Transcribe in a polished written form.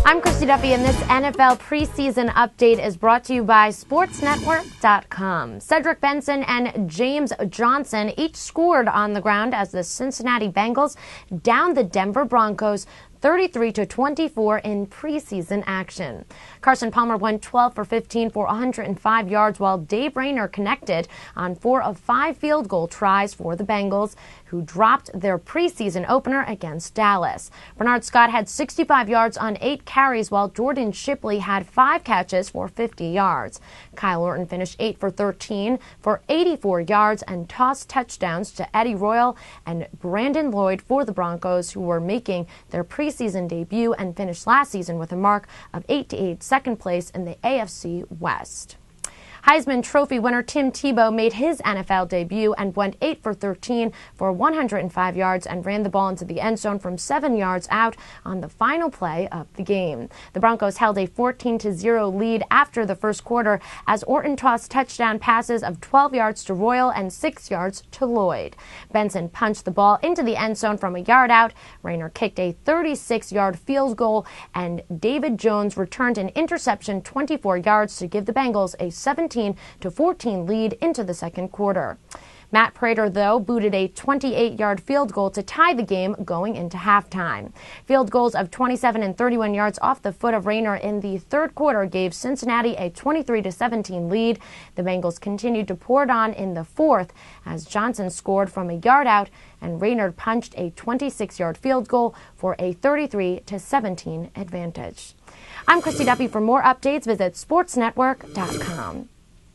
I'm Christy Duffy, and this NFL preseason update is brought to you by SportsNetwork.com. Cedric, Benson, and James Johnson each scored on the ground as the Cincinnati Bengals downed the Denver Broncos 33-24 in preseason action. Carson Palmer went 12 for 15 for 105 yards, while Dave Rayner connected on 4 of 5 field goal tries for the Bengals, who dropped their preseason opener against Dallas. Bernard Scott had 65 yards on 8 carries, while Jordan Shipley had 5 catches for 50 yards. Kyle Orton finished 8 for 13 for 84 yards and tossed touchdowns to Eddie Royal and Brandon Lloyd for the Broncos, who were making their preseason debut and finished last season with a mark of 8-8, second place in the AFC West. Heisman Trophy winner Tim Tebow made his NFL debut and went 8 for 13 for 105 yards and ran the ball into the end zone from 7 yards out on the final play of the game. The Broncos held a 14-0 lead after the first quarter as Orton tossed touchdown passes of 12 yards to Royal and 6 yards to Lloyd. Benson punched the ball into the end zone from a yard out. Rayner kicked a 36-yard field goal, and David Jones returned an interception 24 yards to give the Bengals a 17-14 lead into the second quarter. Matt Prater, though, booted a 28-yard field goal to tie the game going into halftime. Field goals of 27 and 31 yards off the foot of Rayner in the third quarter gave Cincinnati a 23-17 lead. The Bengals continued to pour it on in the fourth as Johnson scored from a yard out and Rayner punched a 26-yard field goal for a 33-17 advantage. I'm Christy Duffy. For more updates, visit SportsNetwork.com.